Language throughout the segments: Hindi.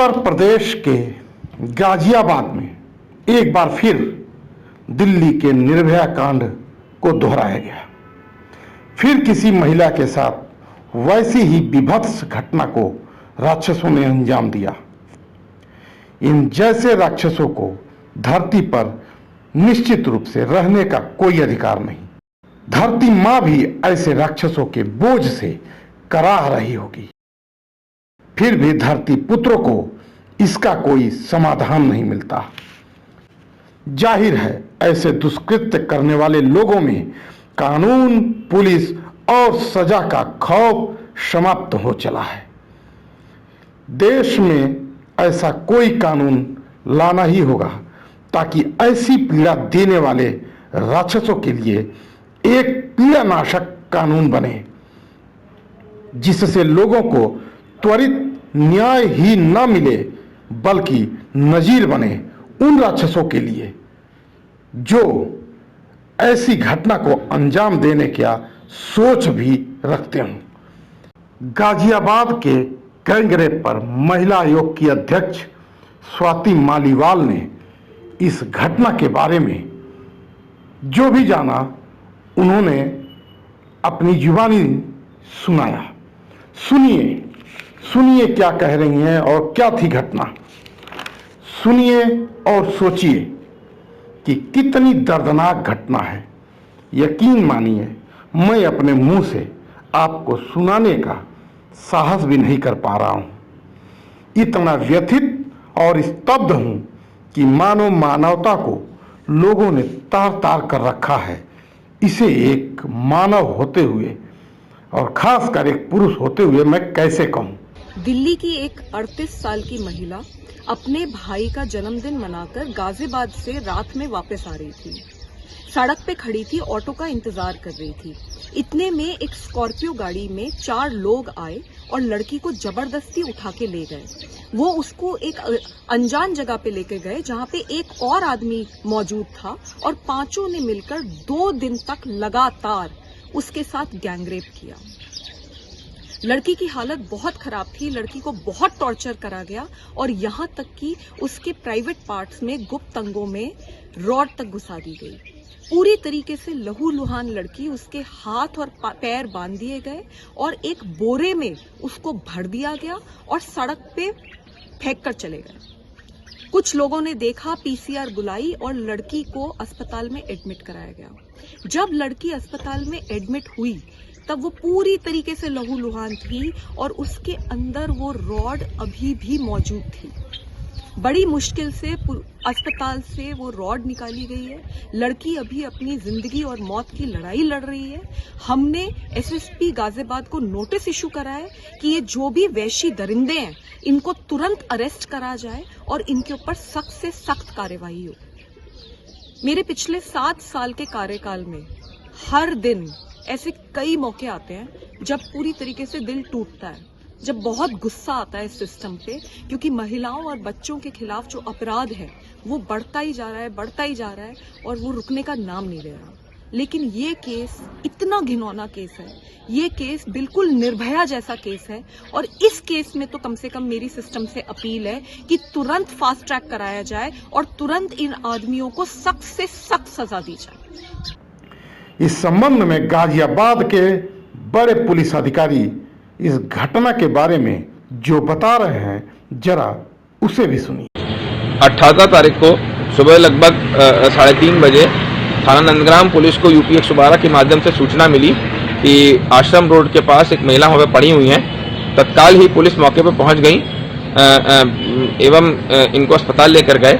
उत्तर प्रदेश के गाजियाबाद में एक बार फिर दिल्ली के निर्भया कांड को दोहराया गया। फिर किसी महिला के साथ वैसी ही विभत्स घटना को राक्षसों ने अंजाम दिया। इन जैसे राक्षसों को धरती पर निश्चित रूप से रहने का कोई अधिकार नहीं। धरती मां भी ऐसे राक्षसों के बोझ से कराह रही होगी, फिर भी धरती पुत्रों को इसका कोई समाधान नहीं मिलता। जाहिर है ऐसे दुष्कृत्य करने वाले लोगों में कानून, पुलिस और सजा का खौफ समाप्त हो चला है। देश में ऐसा कोई कानून लाना ही होगा ताकि ऐसी पीड़ा देने वाले राक्षसों के लिए एक पीड़ानाशक कानून बने, जिससे लोगों को त्वरित न्याय ही न मिले बल्कि नजीर बने उन राक्षसों के लिए जो ऐसी घटना को अंजाम देने का सोच भी रखते हों। गाजियाबाद के गैंगरेप पर महिला आयोग की अध्यक्ष स्वाति मालीवाल ने इस घटना के बारे में जो भी जाना उन्होंने अपनी जुबानी सुनाया। सुनिए क्या कह रही हैं और क्या थी घटना। सुनिए और सोचिए कि कितनी दर्दनाक घटना है। यकीन मानिए मैं अपने मुंह से आपको सुनाने का साहस भी नहीं कर पा रहा हूं। इतना व्यथित और स्तब्ध हूं कि मानो मानवता को लोगों ने तार तार कर रखा है। इसे एक मानव होते हुए और खासकर एक पुरुष होते हुए मैं कैसे कहूं। दिल्ली की एक 38 साल की महिला अपने भाई का जन्मदिन मनाकर गाजियाबाद से रात में वापस आ रही थी। सड़क पे खड़ी थी, ऑटो का इंतजार कर रही थी। इतने में एक स्कॉर्पियो गाड़ी में 4 लोग आए और लड़की को जबरदस्ती उठा के ले गए। वो उसको एक अनजान जगह पे लेके गए जहाँ पे एक और आदमी मौजूद था और पांचों ने मिलकर 2 दिन तक लगातार उसके साथ गैंगरेप किया। लड़की की हालत बहुत खराब थी, लड़की को बहुत टॉर्चर करा गया और यहाँ तक कि उसके प्राइवेट पार्ट्स में, गुप्त अंगों में रॉड तक घुसा दी गई। पूरी तरीके से लहूलुहान लड़की, उसके हाथ और पैर बांध दिए गए और एक बोरे में उसको भर दिया गया और सड़क पे फेंक कर चले गए। कुछ लोगों ने देखा, पीसीआर बुलाई और लड़की को अस्पताल में एडमिट कराया गया। जब लड़की अस्पताल में एडमिट हुई तब वो पूरी तरीके से लहूलुहान थी और उसके अंदर वो रॉड अभी भी मौजूद थी। बड़ी मुश्किल से अस्पताल से वो रॉड निकाली गई है। लड़की अभी अपनी जिंदगी और मौत की लड़ाई लड़ रही है। हमने एसएसपी गाजियाबाद को नोटिस इशू करा है कि ये जो भी वैशी दरिंदे हैं इनको तुरंत अरेस्ट करा जाए और इनके ऊपर सख्त से सख्त कार्यवाही हो। मेरे पिछले 7 साल के कार्यकाल में हर दिन ऐसे कई मौके आते हैं जब पूरी तरीके से दिल टूटता है, जब बहुत गुस्सा आता है सिस्टम पे, क्योंकि महिलाओं और बच्चों के खिलाफ जो अपराध है वो बढ़ता ही जा रहा है और वो रुकने का नाम नहीं ले रहा। लेकिन ये केस इतना घिनौना केस है, ये केस बिल्कुल निर्भया जैसा केस है और इस केस में तो कम से कम मेरी सिस्टम से अपील है कि तुरंत फास्ट ट्रैक कराया जाए और तुरंत इन आदमियों को सख्त से सख्त सजा दी जाए। इस संबंध में गाजियाबाद के बड़े पुलिस अधिकारी इस घटना के बारे में जो बता रहे हैं, जरा उसे भी सुनिए। 18 तारीख को सुबह लगभग 3:30 बजे थाना नंदग्राम पुलिस को यूपी 112 के माध्यम से सूचना मिली कि आश्रम रोड के पास एक महिला वहाँ पे पड़ी हुई हैं। तत्काल ही पुलिस मौके पर पहुँच गई एवं इनको अस्पताल लेकर गए।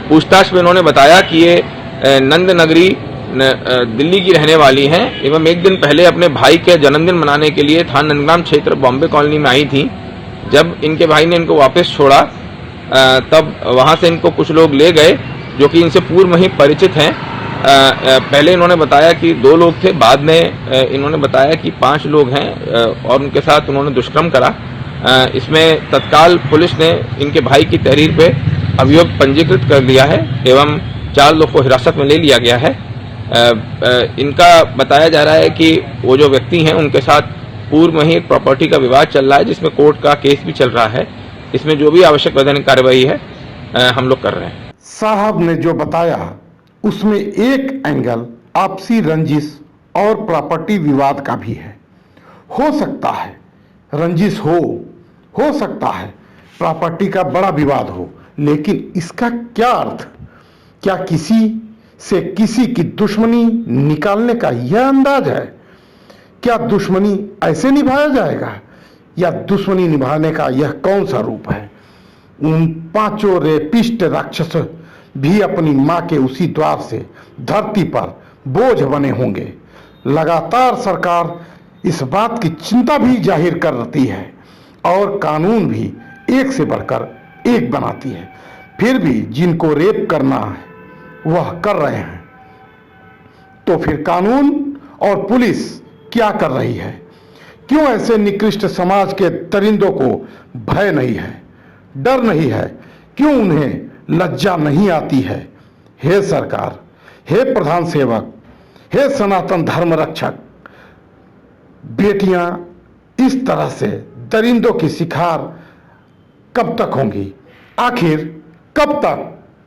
पूछताछ में उन्होंने बताया कि ये नंद नगरी दिल्ली की रहने वाली हैं एवं एक दिन पहले अपने भाई के जन्मदिन मनाने के लिए थाना नंदग्राम क्षेत्र बॉम्बे कॉलोनी में आई थी। जब इनके भाई ने इनको वापस छोड़ा तब वहां से इनको कुछ लोग ले गए जो कि इनसे पूर्व में ही परिचित हैं। पहले इन्होंने बताया कि 2 लोग थे, बाद में इन्होंने बताया कि 5 लोग हैं और उनके साथ उन्होंने दुष्कर्म करा। इसमें तत्काल पुलिस ने इनके भाई की तहरीर पे अभियोग पंजीकृत कर लिया है एवं 4 लोग को हिरासत में ले लिया गया है। इनका बताया जा रहा है कि वो जो व्यक्ति हैं उनके साथ पूर्व में ही एक प्रॉपर्टी का विवाद चल रहा है जिसमें कोर्ट का केस भी चल रहा है इसमें जो भी आवश्यक वैधानिक कार्रवाई है हम लोग कर रहे हैं। साहब ने जो बताया उसमें एक एंगल आपसी रंजिश और प्रॉपर्टी विवाद का भी है। हो सकता है रंजिश हो सकता है प्रॉपर्टी का बड़ा विवाद हो, लेकिन इसका क्या अर्थ? क्या किसी से किसी की दुश्मनी निकालने का यह अंदाज है? क्या दुश्मनी ऐसे निभाया जाएगा, या दुश्मनी निभाने का यह कौन सा रूप है? उन पांचों रेपिस्ट राक्षस भी अपनी मां के उसी द्वार से धरती पर बोझ बने होंगे। लगातार सरकार इस बात की चिंता भी जाहिर करती है और कानून भी एक से बढ़कर एक बनाती है, फिर भी जिनको रेप करना है वह कर रहे हैं। तो फिर कानून और पुलिस क्या कर रही है? क्यों ऐसे निकृष्ट समाज के दरिंदों को भय नहीं है, डर नहीं है? क्यों उन्हें लज्जा नहीं आती है? हे सरकार, हे प्रधान सेवक, हे सनातन धर्म रक्षक, बेटियां इस तरह से दरिंदों की शिकार कब तक होंगी? आखिर कब तक?